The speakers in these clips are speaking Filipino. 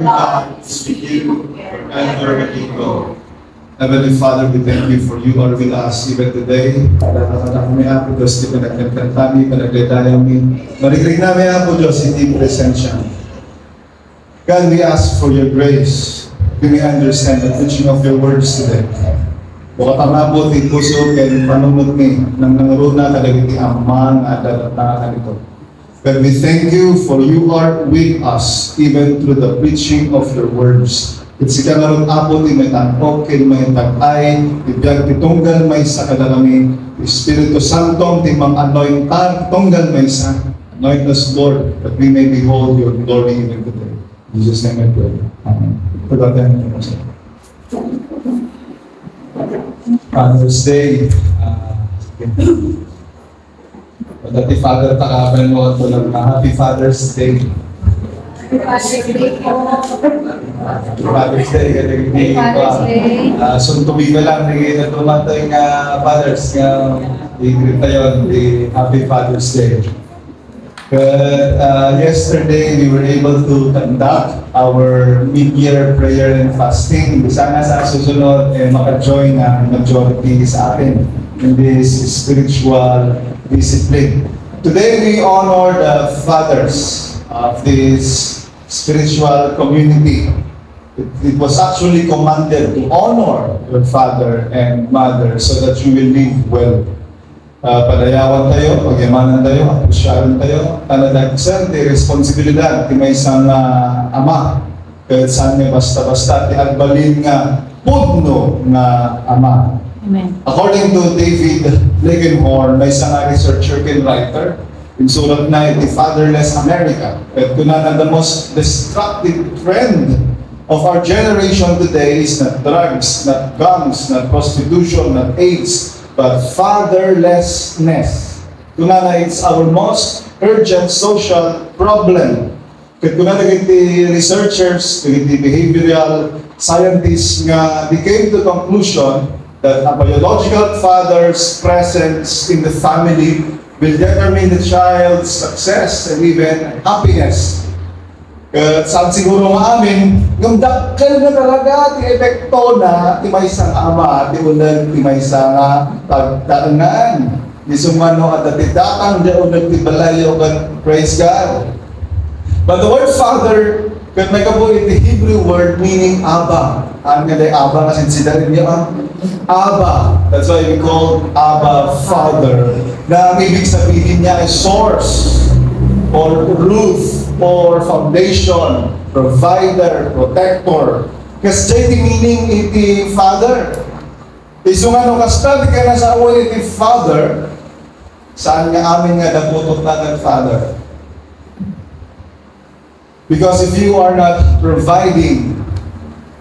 God is with you wherever you go. Heavenly Father, we thank you for you are with us even today. Para kami ako, Diyos, di pinagkantami, pinagdadayami. Marikring namin ako, Diyos, hindi presensya. God, we ask for your grace. We may understand the teaching of your words today. Bukat ang nabot, puso, kaya panunod ni, nang nangaruna kalagiti amang at dalataka nito. God, we thank you for you are with us even through the preaching of your words. It's ikaw apot may tangkok, may tag-ay, ibiyag titunggal may sa kadalami, Espiritu Santo, timang anoint tunggal may sa, anoint us, Lord, that we may behold your glory even today. In Jesus' name I pray. Amen. Father's Day. Dati Father, takapan mo ito lang na Happy Father's Day. Father's Day, hindi pa. Suntubi ka lang, hindi na tumatay nga Fathers nga i-greet tayo, Happy Father's Day. But yesterday, we were able to conduct our mid-year prayer and fasting. Sana sa susunod, maka-join na majority sa atin in this spiritual discipline. Today, we honor the fathers of this spiritual community. It was actually commanded to honor your father and mother so that you will live well. Padayawan tayo, pagyamanan tayo, apusyaran tayo, tanadagsan, di responsibilidad, di may isang ama, kahit saan niya basta-basta, di agbalin nga, pudno nga ama. Amen. According to David Legenhorn, may isang researcher and writer, in sulat na The Fatherless America, at kunan the most destructive trend of our generation today is not drugs, not guns, not prostitution, not AIDS, but fatherlessness. Kunana, it's our most urgent social problem. Kaya kunana, the researchers, the behavioral scientists nga, they came to the conclusion that a biological father's presence in the family will determine the child's success and even happiness. Saan siguro nga amin, yung dakkel na talaga, ti epekto na, ti may isang ama, ti unang, ti may isang pagtaangan. Di sumano at datang, di unang, ti balayo, praise God. But the word father, kaya may kabuhin, the Hebrew word meaning Abba. Ano nga day Abba, kasi sinsidarin niya, Abba. That's why we call Abba Father. Na ang ibig sabihin niya ay source, or root, or foundation, provider, protector. Kasi the meaning iti father. Iso nga nung kastadi ka na sa awal iti father, saan nga amin nga naputot na ng father? Because if you are not providing,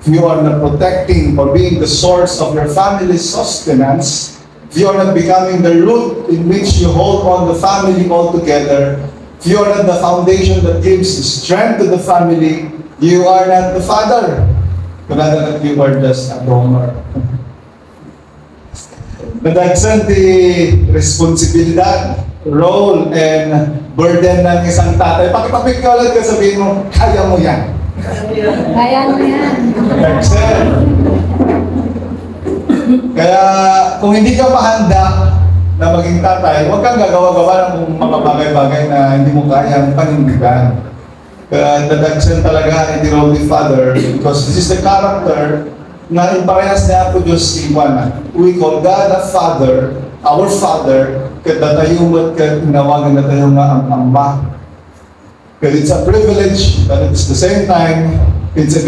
if you are not protecting or being the source of your family's sustenance, if you are not becoming the root in which you hold on the family altogether, if you are not the foundation that gives strength to the family, you are not the father. Rather that you are just a donor. Nadagsan di responsibilidad, role, and burden ng isang tatay. Pakipapik ka ulit ka, sabihin mo, kaya mo yan. Kaya mo yan. Nadagsan. Kaya kung hindi ka mahanda na maging tatay, huwag kang gagawa-gawa ng mga bagay-bagay na hindi mo kayang panindigan. Kaya dadagsan talaga in the role of father because this is the character na iparehas niya po Diyos iwanan. We call God a Father, our Father, katatayumat ka tinawagan na tayo nga ang Ama. Because it's a privilege, but at the same time, it's a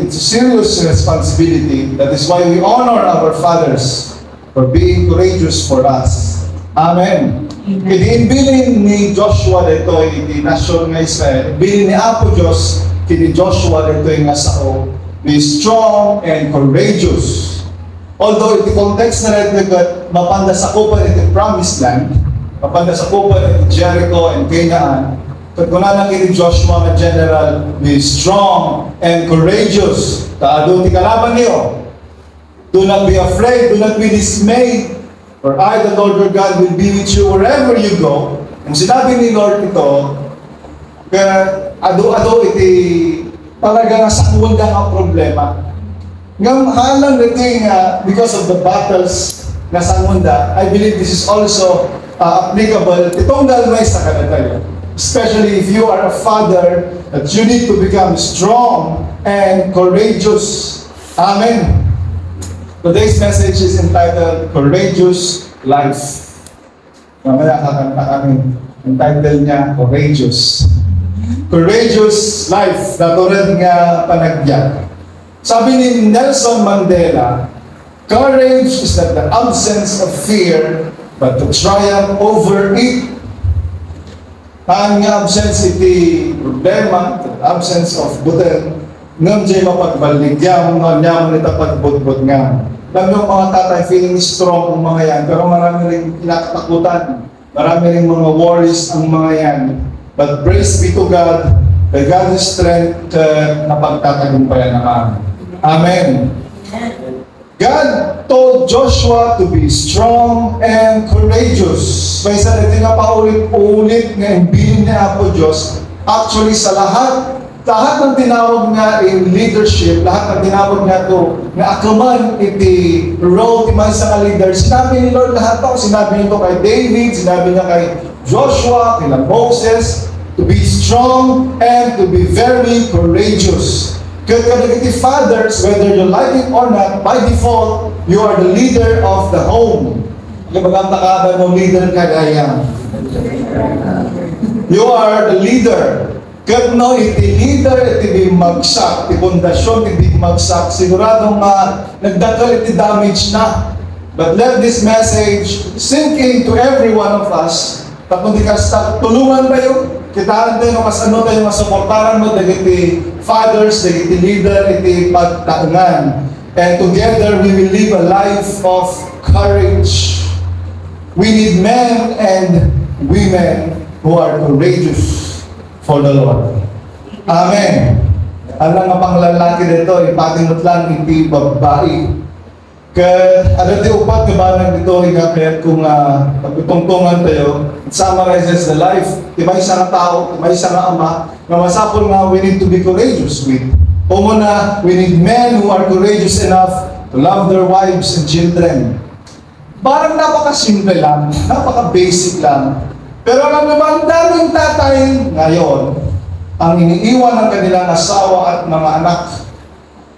serious responsibility. That is why we honor our fathers for being courageous for us. Amen. Kinibilin ni Joshua dito, iti nasyon ng Israel, bilin ni Apo Diyos, kini Joshua dito yung nasao, be strong and courageous. Although iti context na rin mapanda sa kupan iti promised land, mapanda sa kupan iti Jericho and Canaan, kaguna lang iti Joshua na general, be strong and courageous. Taado ti kalaban niyo. Do not be afraid, do not be dismayed. For I, the Lord your God, will be with you wherever you go. Kung sinabi ni Lord ito, kaya ado-ado iti talaga nga sa kuwanda nga problema. Ngam halang nating because of the battles na sa munda, I believe this is also applicable. Itong dalmay sa kanatayo. Especially if you are a father, that you need to become strong and courageous. Amen. Today's message is entitled, Courageous Life. Mamaya kakanta kami. Ang title niya, Courageous. Courageous Life. Natural nga panagyan. Sabi ni Nelson Mandela, courage is not the absence of fear, but the triumph over it. Ang absence iti problema, the absence of buten, ngam jay mapagbaligyan, ngam niya mo nita pagbudbud nga. Alam yung mga tatay feeling strong ang mga yan, pero marami rin kinakatakutan, marami rin mga worries ang mga yan. But praise be to God, by God's strength na pagtatagumpayan naman. Amen. God told Joshua to be strong and courageous. May isa natin nga paulit-ulit nga imbilin niya po Diyos. Actually, sa lahat ng tinawag nga in leadership, lahat ng tinawag nga to, nga akaman iti role ti man sa leader, sinabi ni Lord lahat to. Sinabi niya to kay David, sinabi niya kay Joshua, kay Moses, to be strong and to be very courageous. Kaya kadagiti fathers, whether you like it or not, by default, you are the leader of the home. Kaya maganda mo leader kagaya. You are the leader. Kaya no, iti leader, iti magsak, iti pundasyon, iti magsak, siguradong nagdakal iti damage na. But let this message sink into every one of us. Tapos di ka tulungan tayo. Kitaan tayo kas ano tayo masuportaran mo dagiti fathers, dagiti leader, iti pagtaungan. And together we will live a life of courage. We need men and women who are courageous for the Lord. Amen. Alam nga pang lalaki dito, ipatimot lang iti babae. Kaya ano tayo upat kabanag dito, kaya kung pagtutungtungan tayo, it summarizes the life. Diba isang tao, diba isang ama, na masapol nga we need to be courageous with. Umuna, we need men who are courageous enough to love their wives and children. Parang napaka-simple lang, napaka-basic lang. Pero alam naman, ang daming tatay ngayon, ang iniiwan ng kanilang asawa at mga anak.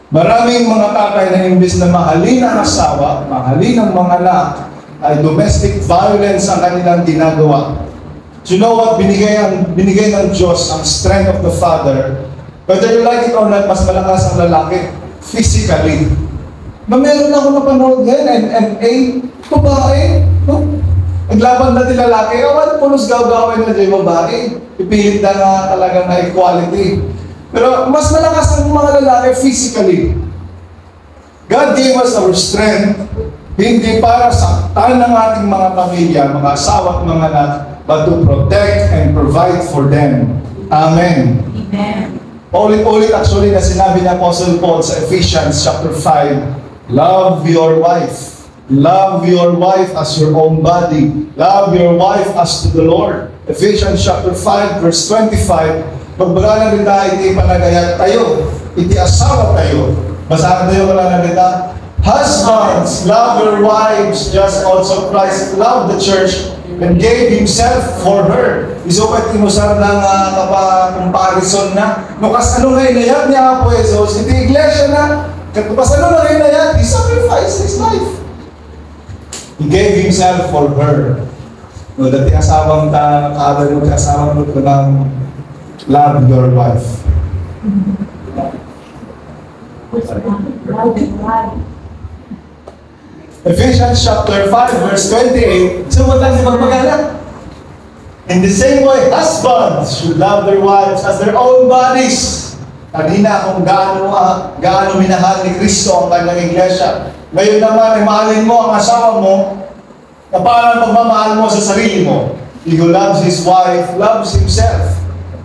Maraming mga tatay na imbis na mahalin ang asawa, mahalin ang mga anak, ay domestic violence ang kanilang ginagawa. Do you know what? Binigay ng Diyos ang strength of the Father. Whether you like it or not, mas malakas ang lalaki physically. Meron ako napanood ngayon, NMA, babae, no? Naglaban na din lalaki, pulos gawin na din babae. Ipilit na nga talaga na equality. Pero mas malakas ang mga lalaki physically. God gave us our strength, hindi para saktan ng ating mga pamilya, mga asawa at mga anak, but to protect and provide for them. Amen. Amen. Ulit-ulit actually na sinabi ni Apostle Paul sa Ephesians chapter 5, love your wife. Love your wife as your own body. Love your wife as to the Lord. Ephesians chapter 5 verse 25, magbara rin tayo, iti panagayat tayo, iti asawa tayo. Basahan tayo wala na rin tayo. Husbands, love your wives, just also Christ loved the church and gave Himself for her. Iso pa tinusar ng comparison na, nukas ano ngayon na yan ni Apo Jesus, iti iglesia na, katupas ano na ngayon na yan, He sacrificed His life. He gave Himself for her. No, dati asawang nakaaral mo, asawang mo ko ng love your wife. Ephesians chapter 5 verse 28. So what lang si magpagalan? In the same way, husbands should love their wives as their own bodies. Kanina kung gaano minahal ni Kristo ang kanyang iglesia. Ngayon naman ay mahalin mo ang asawa mo na parang pagmamahal mo sa sarili mo. He who loves his wife loves himself.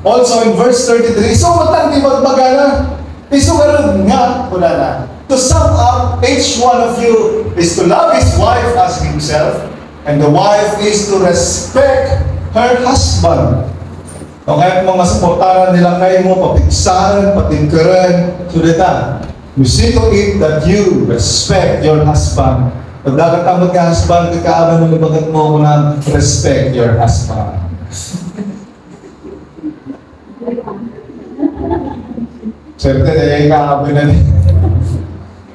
Also in verse 33, so matang di magpagana, isugarod nga pula na. To sum up, each one of you is to love his wife as himself, and the wife is to respect her husband. O kaya mga suportaran nilang kayo mo, papiksahan, patingkaran, so that you see to it that you respect your husband. Pag nakatamad ka husband, kakaaban mo nabagat mo na respect your husband. Siyempre, dahil kakaaban na rin.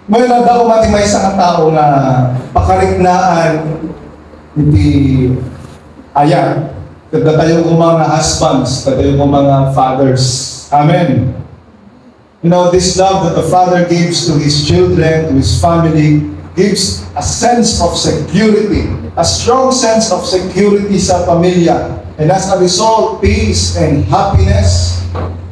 May nadaw mati may isang tao na pakariknaan hindi ayan. Kada tayo kong mga husbands, kada tayo kong mga fathers. Amen. You know, this love that the father gives to his children, to his family, gives a sense of security, a strong sense of security sa pamilya. And as a result, peace and happiness.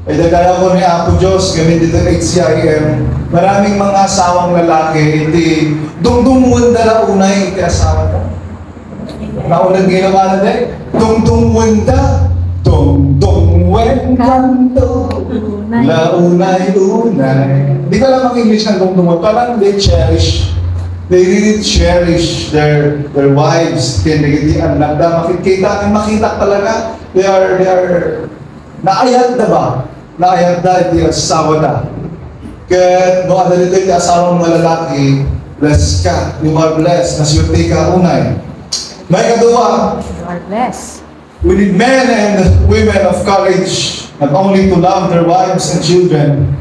Ay dagaya ko ni Apo Diyos, kami dito sa HCIM, maraming mga asawang lalaki, iti dungdungwanda na unay iti asawa ka. Naunang ginawa na din, dungdungwanda, dungdungwenkanto, launay-unay. Hindi ko alam ang English ng dungdungwanda, parang they really cherish their wives, kinigiti anak na makita talaga, they are naayat na ba? Naayat na iti asawa na. Kaya no ada dito iti asawang mga lalaki, bless ka, you are blessed, nasyurte ka unay. May kaduwa, You are blessed. we need men and women of courage, not only to love their wives and children,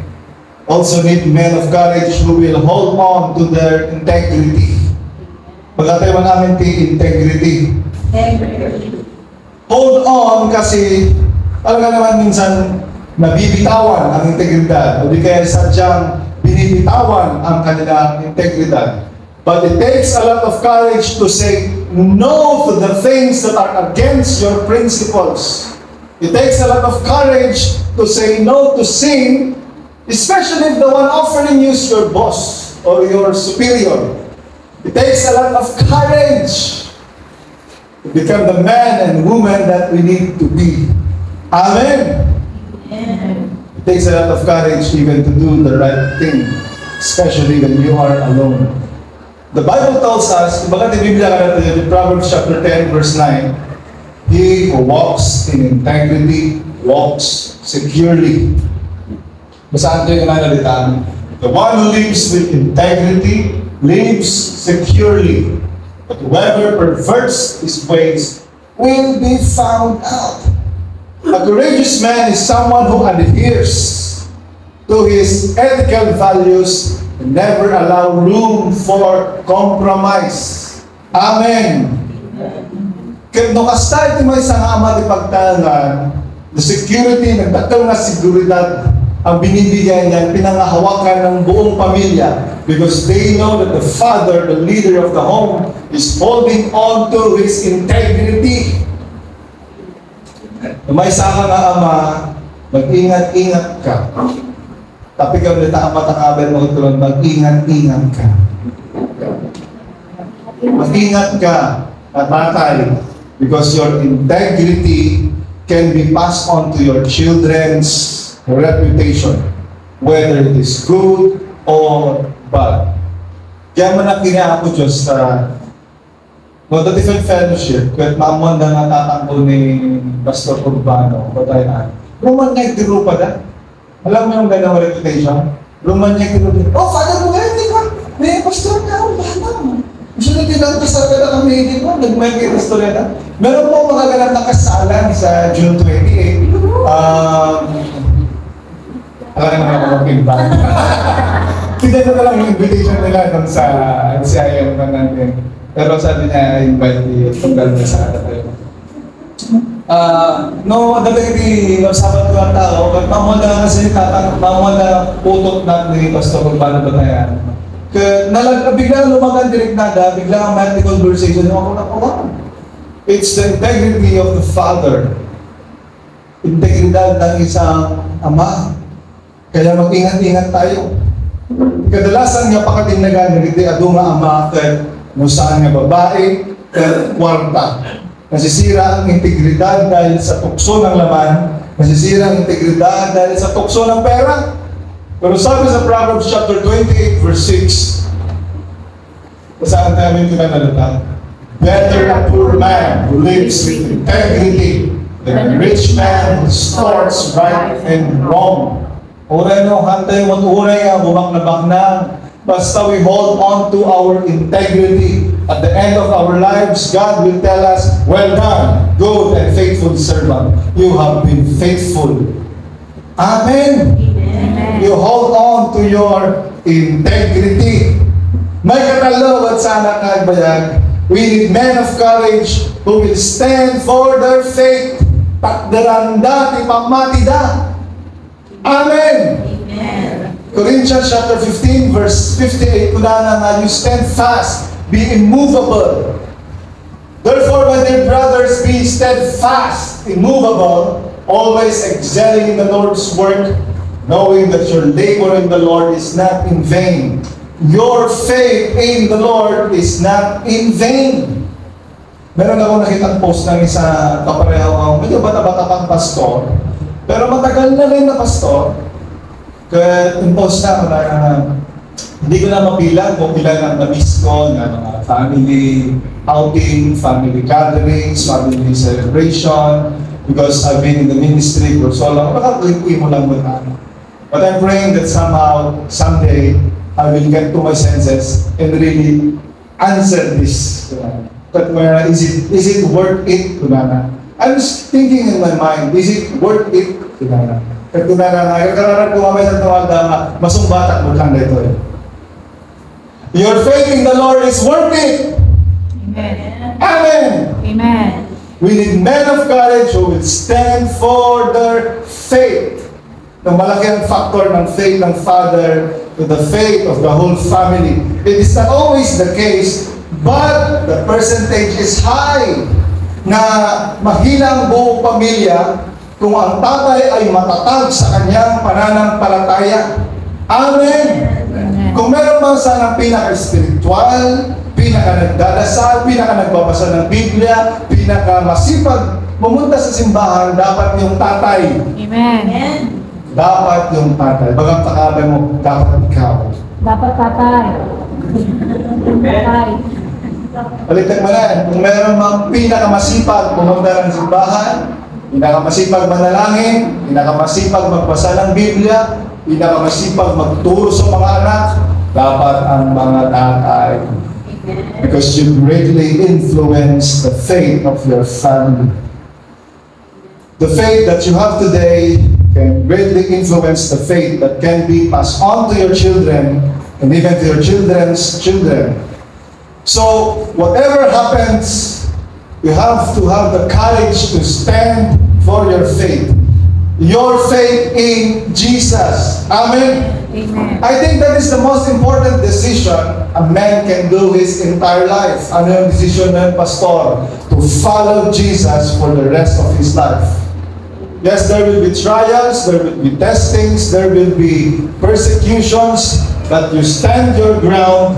also need men of courage who will hold on to their integrity. Pagkatayo namin ti integrity. Hold on kasi talaga naman minsan nabibitawan ang integridad o di kaya sadyang binibitawan ang kanilang integridad. But it takes a lot of courage to say no to the things that are against your principles. It takes a lot of courage to say no to sin, especially if the one offering you is your boss or your superior. It takes a lot of courage to become the man and woman that we need to be. Amen. It takes a lot of courage even to do the right thing, especially when you are alone. The Bible tells us, bakit yung Biblia ka natin, in Proverbs chapter 10, verse 9, he who walks in integrity walks securely. Basahan ko yung nanalitaan. The one who lives with integrity lives securely. But whoever perverts his ways will be found out. A courageous man is someone who adheres to his ethical values and never allow room for compromise. Amen. Kaya no kasta iti may isang ama di pagtangan, the security, nagdakal na seguridad ang binibigyan niya, pinangahawakan ng buong pamilya because they know that the father, the leader of the home, is holding on to his integrity. May isa ka nga ama, mag-ingat-ingat ka. Tapi ka ulit ang patakabel mo ito, mag-ingat-ingat ka. Mag-ingat ka, tatay, because your integrity can be passed on to your children's reputation, whether it is good or bad. Kaya man ang kinaako Diyos sa the different fellowship, kahit maamon na natatangko ni Pastor Urbano, batayan, Roman niya itiro pa na. Alam mo yung ganang reputation? Roman niya itiro pa. Oh, Father mo ngayon, di ba? May Pastor na, Urbano. Gusto na tinang kasal ka na kami, di ba? Nagmay kay Pastor na. Meron po mga ganang nakasalan sa June 28. Alam na naman ako mag-invite. Kita na lang yung invitation nila dun sa NCIM na natin. Pero sabi niya, invite niya paggal na sa tayo. No, dalagay no, sabat ko ang tao, kaya mamula kasi mamula putot na ni Pastor Urbano Batayan. Kaya bigla lumagan direct nada, bigla ang may conversation, ako na po. It's the integrity of the father. Integridad ng isang ama. Kaya mag-ingat-ingat tayo. Kadalasan nga pakatinagan, hindi ado nga ama kaya musaan nga babae, kwarta. Nasisira ang integridad dahil sa tukso ng laman, nasisira ang integridad dahil sa tukso ng pera. Pero sabi sa Proverbs chapter 28 verse 6, basahan namin ito na nalata. Better a poor man who lives with integrity The rich man distorts right and wrong. Uray no, hantay mo uray nga, bumak na. Basta we hold on to our integrity. At the end of our lives, God will tell us, well done, good and faithful servant. You have been faithful. Amen. Amen. You hold on to your integrity. May katalawat sana kagbayag. We need men of courage who will stand for their faith. Takdaranda, ipamatida. Amen. Amen. Corinthians chapter 15 verse 58, kunana nga, you stand fast, be immovable. Therefore, my dear brothers, be steadfast, immovable, always excelling in the Lord's work, knowing that your labor in the Lord is not in vain. Your faith in the Lord is not in vain. Meron ako nakitang post ng isa kapareho, medyo bata-bata pang pastor, pero matagal na rin na pastor. Kaya impose na ako na hindi ko na mapilang kung ilan ang na-miss ko na mga family outing, family gatherings, family celebration, because I've been in the ministry for so long. Nakakalipuin mo lang muna. But I'm praying that somehow, someday, I will get to my senses and really answer this. But is it worth it? I was thinking in my mind, is it worth it? At kararag ko mamay sa tawag na masumbatak mo lang dito eh. Your faith in the Lord is worth it. Amen. Amen. Amen. We need men of courage who will stand for their faith. Na malaki ang factor ng faith ng father to the faith of the whole family. It is not always the case, but the percentage is high na mahina ang buong pamilya kung ang tatay ay matatag sa kanyang pananampalataya. Amen! Amen. Kung meron man sanang pinaka-spiritual, pinaka-nagdadasal, pinaka-nagbabasa ng Biblia, pinaka-masipag pumunta sa simbahan, dapat yung tatay. Amen. Dapat yung tatay. Bagang pakabay mo, dapat ikaw. Dapat tatay. Tatay. Baliktad mo na, kung meron mang pinaka-masipag pumunta ng simbahan, pinaka-masipag manalangin, pinaka-masipag magbasa ng Biblia, pinaka-masipag magturo sa mga anak, dapat ang mga tatay. Because you greatly influence the faith of your family. The faith that you have today can greatly influence the faith that can be passed on to your children and even to your children's children. So, whatever happens, you have to have the courage to stand for your faith. Your faith in Jesus. Amen? Amen. I think that is the most important decision a man can do his entire life. Ano yung decision ng pastor? To follow Jesus for the rest of his life. Yes, there will be trials, there will be testings, there will be persecutions, but you stand your ground,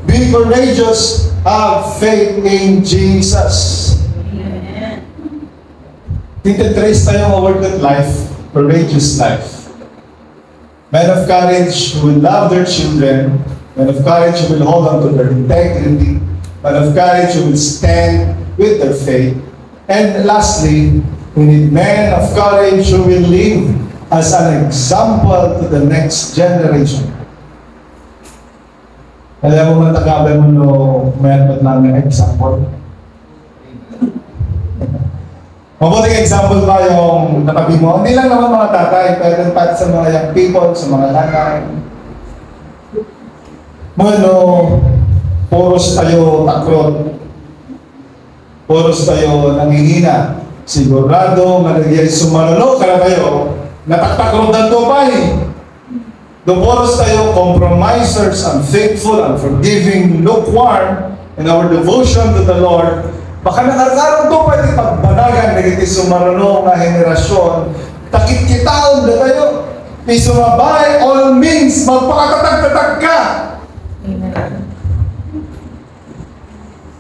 be courageous, have faith in Jesus. Tintetrace tayong award at life, courageous life. Men of courage who will love their children, men of courage who will hold on to their integrity, men of courage who will stand with their faith. And lastly, we need men of courage who will live as an example to the next generation. Alam mo man tagabay mo no mayroon lang ng example. Mabuting example ba yung natabi mo? Hindi lang naman mga tatay, pero pati sa mga young people, sa mga nanay. Mga puros tayo takrot. Puros tayo nangihina. Sigurado, managyan sumalalo ka na kayo, nataktakrot ng tupay. Puros tayo compromisers, unfaithful, unforgiving, lukewarm in our devotion to the Lord. Baka nakarkarong to pa di pagbanagan na iti sumarano nga henerasyon, takit kitaon na tayo. Isumabay, all means, magpakatatag-tatag ka. Amen.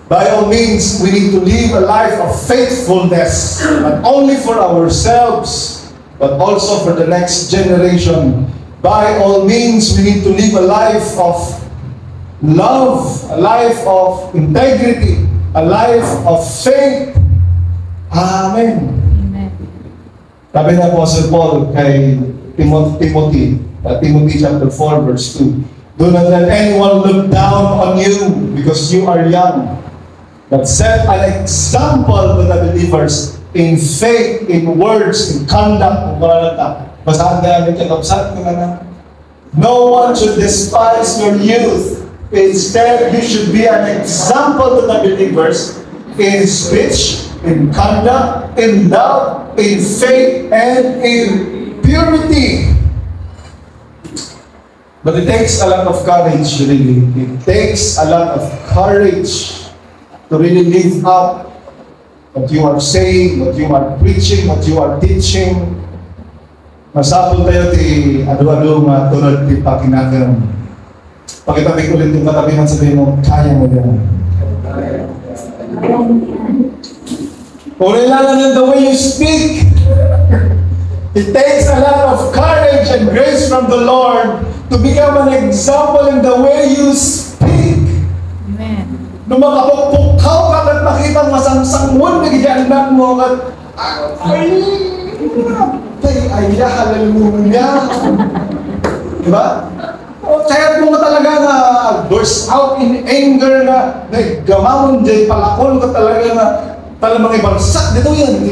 By all means, we need to live a life of faithfulness, not only for ourselves, but also for the next generation. By all means, we need to live a life of love, a life of integrity, a life of faith. Amen. Amen. Sabi ng Apostle Paul kay Timothy chapter 4 verse 2, "Do not let anyone look down on you because you are young, but set an example to the believers in faith, in words, in conduct." Basahan namin ito. Basahan ko na. "No one should despise your youth. Instead, you should be an example to the believers in speech, in conduct, in love, in faith, and in purity." But it takes a lot of courage, really. It takes a lot of courage to really live up what you are saying, what you are preaching, what you are teaching. Masapol tayo ti adu-adu nga tulad ti pakinagan. Pakitabig ulit yung katabi ng sabihin mo, kaya mo yan. Kailangan ng the way you speak. It takes a lot of courage and grace from the Lord to become an example in the way you speak. Amen. Nung makapukpukaw ka at makita masangsangwon na giyandan mo at ay, hallelujah. Diba? O, kaya mo talaga na burst out in anger na gamamon dyan, palakol ka talaga na talang mga ibarsak. Dito yan,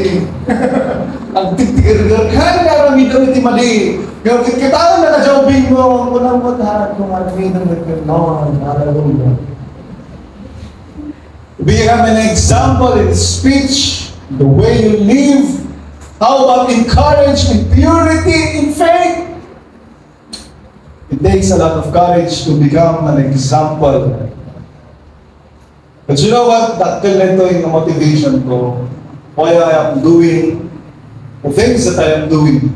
ang titigir-gir. Kaya nga rami daw iti mali. Pero kita na na-jawbing mo, unang matahan kung alaminin na gano'n. Hallelujah. Become an example in speech, the way you live. How about in courage, in purity, in faith? It takes a lot of courage to become an example. But you know what? That ito yung motivation ko. Why I am doing the things that I am doing.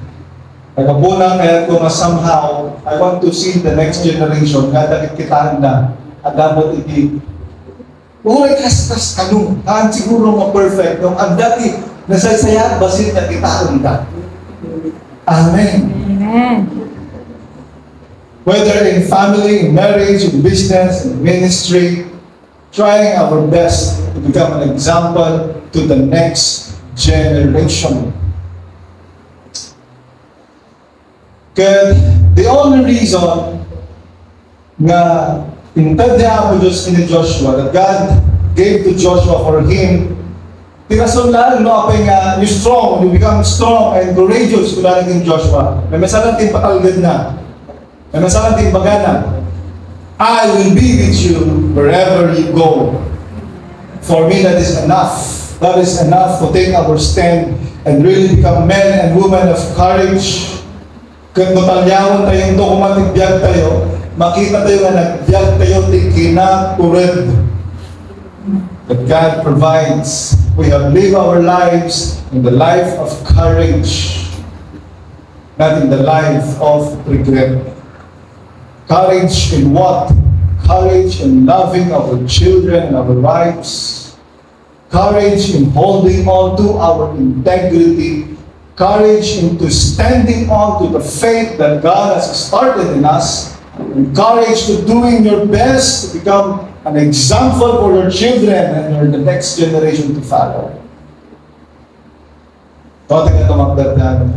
Nagkapunang kaya ko na somehow, I want to see the next generation nga dahil kitaan na at dapat iti uray kas kanong taan siguro ma-perfect nung ang dati nasaysaya basit na kitaan ka. Amen. Amen. Whether in family, in marriage, in business, in ministry, trying our best to become an example to the next generation. Kaya the only reason nga inintadya po Diyos ni Joshua, that God gave to Joshua for him, tinasun lang, no, apay nga, you strong, you become strong and courageous kung lalagin Joshua. May masalang tin patalgad na. May masalang tin bagana. I will be with you wherever you go. For me, that is enough. That is enough to take our stand and really become men and women of courage. Kung totalyawan tayong dokumatibiyag tayo, makita tayo na nagbiag tayo tikinakurid. That God provides. We have lived our lives in the life of courage, not in the life of regret. Courage in what? Courage in loving our children and our wives. Courage in holding on to our integrity. Courage into standing on to the faith that God has started in us. And courage to doing your best to become an example for your children and for the next generation to follow. Tote ka tumagdadaan ng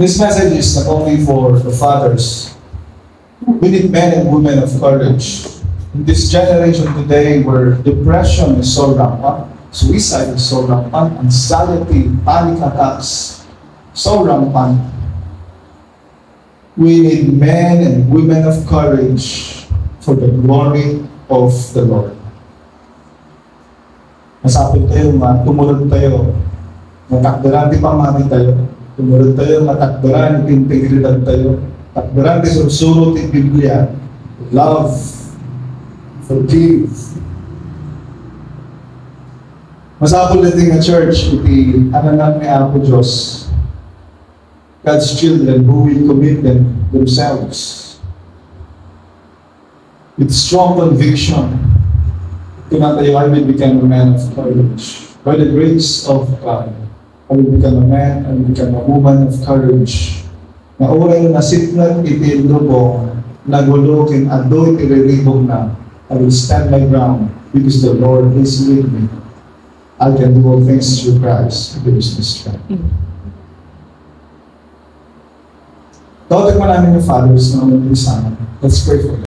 This message is not only for the fathers. We need men and women of courage. In this generation today where depression is so rampant, suicide is so rampant, anxiety, panic attacks, so rampant, we need men and women of courage for the glory of the Lord. Masapit tayo, tumulad tayo, matakdaran di pamati tayo, tumulad tayo, matakdaran di integridad tayo, takdaran di sursurot di Biblia, love, forgive. Masapit natin nga church, iti ananan ni Apo Diyos, God's children who will commit themselves with strong conviction. Tinatayo, I will become a man of courage. By the grace of God, I will become a man and become a woman of courage. Na oray na sitnat itildo ko, nagulog in adoy iriribog na, I will stand my ground because the Lord is with me. I can do all things through Christ who gives me strength. Tawag mo namin yung fathers na ulit sa amin. Let's pray for them.